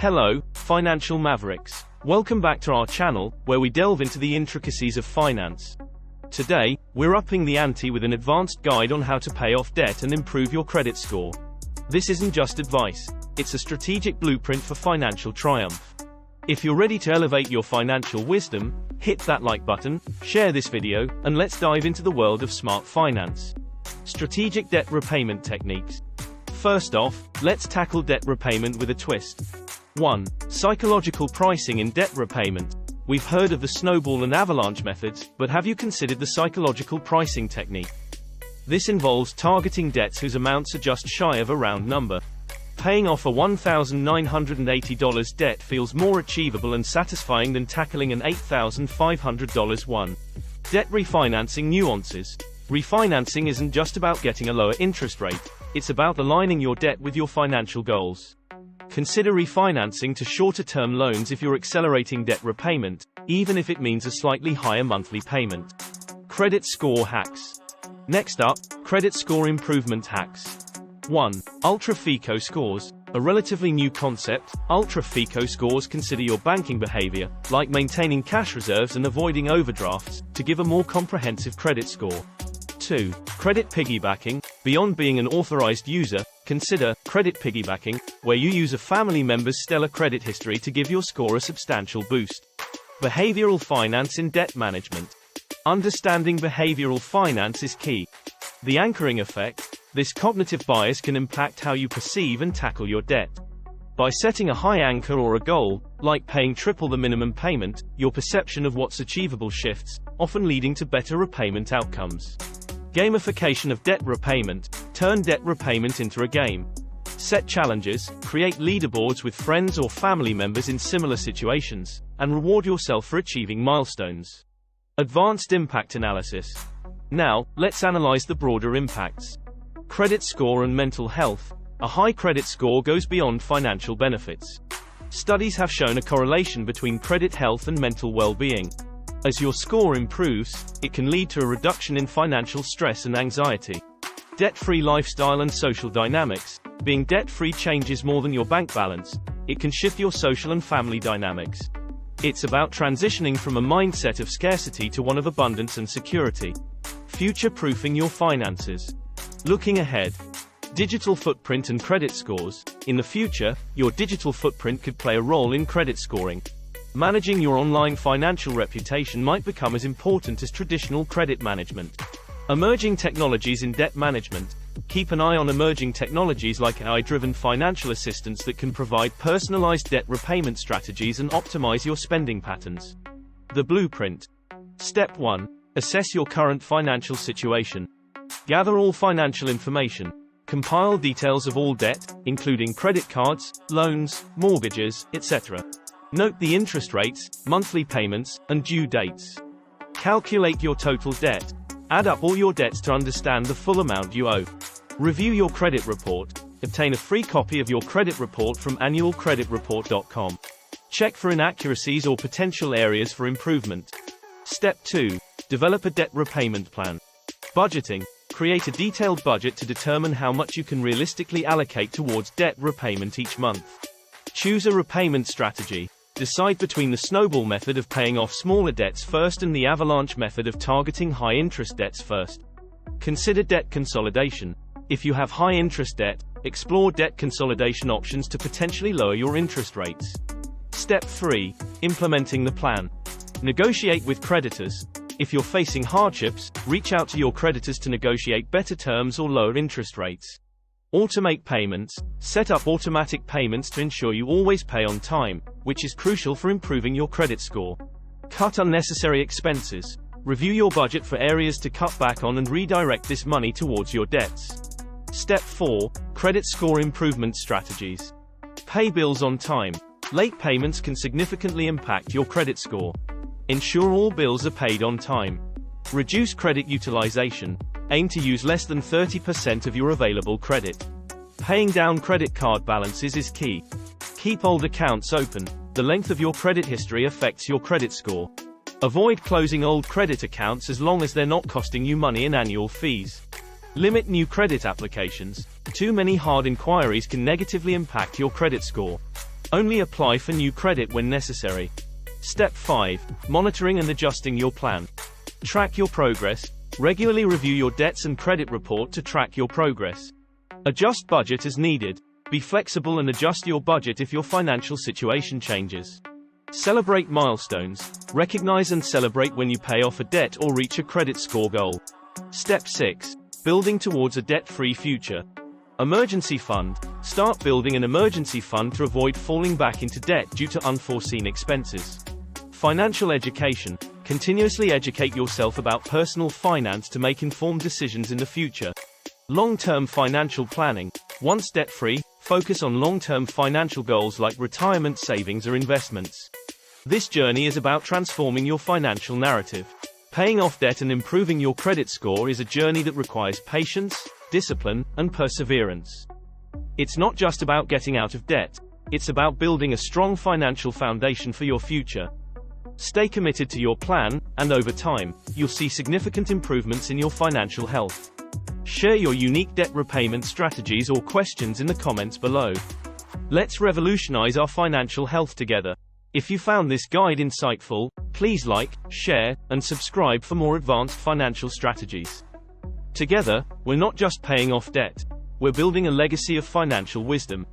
Hello, financial mavericks. Welcome back to our channel, where we delve into the intricacies of finance. Today, we're upping the ante with an advanced guide on how to pay off debt and improve your credit score. This isn't just advice, it's a strategic blueprint for financial triumph. If you're ready to elevate your financial wisdom, hit that like button, share this video, and let's dive into the world of smart finance. Strategic debt repayment techniques. First off, let's tackle debt repayment with a twist. 1. Psychological pricing in debt repayment. We've heard of the snowball and avalanche methods, but have you considered the psychological pricing technique? This involves targeting debts whose amounts are just shy of a round number. Paying off a $1,980 debt feels more achievable and satisfying than tackling an $8,500 one. Debt refinancing nuances. Refinancing isn't just about getting a lower interest rate, it's about aligning your debt with your financial goals. Consider refinancing to shorter-term loans if you're accelerating debt repayment, even if it means a slightly higher monthly payment. Credit score hacks. Next up, credit score improvement hacks. 1. Ultra FICO scores. A relatively new concept, Ultra FICO scores consider your banking behavior, like maintaining cash reserves and avoiding overdrafts, to give a more comprehensive credit score. 2. Credit piggybacking. Beyond being an authorized user, consider credit piggybacking, where you use a family member's stellar credit history to give your score a substantial boost. Behavioral finance in debt management. Understanding behavioral finance is key. The anchoring effect. This cognitive bias can impact how you perceive and tackle your debt. By setting a high anchor or a goal, like paying triple the minimum payment, your perception of what's achievable shifts, often leading to better repayment outcomes. Gamification of debt repayment. Turn debt repayment into a game. Set challenges, create leaderboards with friends or family members in similar situations, and reward yourself for achieving milestones. Advanced impact analysis. Now, let's analyze the broader impacts. Credit score and mental health. A high credit score goes beyond financial benefits. Studies have shown a correlation between credit health and mental well-being. As your score improves, it can lead to a reduction in financial stress and anxiety. Debt-free lifestyle and social dynamics. Being debt-free changes more than your bank balance. It can shift your social and family dynamics. It's about transitioning from a mindset of scarcity to one of abundance and security. Future-proofing your finances. Looking ahead. Digital footprint and credit scores. In the future, your digital footprint could play a role in credit scoring. Managing your online financial reputation might become as important as traditional credit management. Emerging technologies in debt management. Keep an eye on emerging technologies like AI-driven financial assistance that can provide personalized debt repayment strategies and optimize your spending patterns. The blueprint. Step 1. Assess your current financial situation. Gather all financial information. Compile details of all debt, including credit cards, loans, mortgages, etc. Note the interest rates, monthly payments, and due dates. Calculate your total debt. Add up all your debts to understand the full amount you owe. Review your credit report. Obtain a free copy of your credit report from annualcreditreport.com. Check for inaccuracies or potential areas for improvement. Step 2. Develop a debt repayment plan. Budgeting. Create a detailed budget to determine how much you can realistically allocate towards debt repayment each month. Choose a repayment strategy. Decide between the snowball method of paying off smaller debts first and the avalanche method of targeting high-interest debts first. Consider debt consolidation. If you have high-interest debt, explore debt consolidation options to potentially lower your interest rates. Step 3. Implementing the plan. Negotiate with creditors. If you're facing hardships, reach out to your creditors to negotiate better terms or lower interest rates. Automate payments. Set up automatic payments to ensure you always pay on time, which is crucial for improving your credit score. Cut unnecessary expenses. Review your budget for areas to cut back on and redirect this money towards your debts. Step 4. Credit score improvement strategies. Pay bills on time. Late payments can significantly impact your credit score. Ensure all bills are paid on time. Reduce credit utilization. Aim to use less than 30% of your available credit. Paying down credit card balances is key. Keep old accounts open. The length of your credit history affects your credit score. Avoid closing old credit accounts as long as they're not costing you money in annual fees. Limit new credit applications. Too many hard inquiries can negatively impact your credit score. Only apply for new credit when necessary. Step 5. Monitoring and adjusting your plan. Track your progress. Regularly review your debts and credit report to track your progress. Adjust budget as needed. Be flexible and adjust your budget if your financial situation changes. Celebrate milestones. Recognize and celebrate when you pay off a debt or reach a credit score goal. Step 6. Building towards a debt-free future. Emergency fund. Start building an emergency fund to avoid falling back into debt due to unforeseen expenses. Financial education. Continuously educate yourself about personal finance to make informed decisions in the future. Long-term financial planning. Once debt-free, focus on long-term financial goals like retirement savings or investments. This journey is about transforming your financial narrative. Paying off debt and improving your credit score is a journey that requires patience, discipline, and perseverance. It's not just about getting out of debt. It's about building a strong financial foundation for your future. Stay committed to your plan, and over time, you'll see significant improvements in your financial health. Share your unique debt repayment strategies or questions in the comments below. Let's revolutionize our financial health together. If you found this guide insightful, please like, share, and subscribe for more advanced financial strategies. Together, we're not just paying off debt. We're building a legacy of financial wisdom.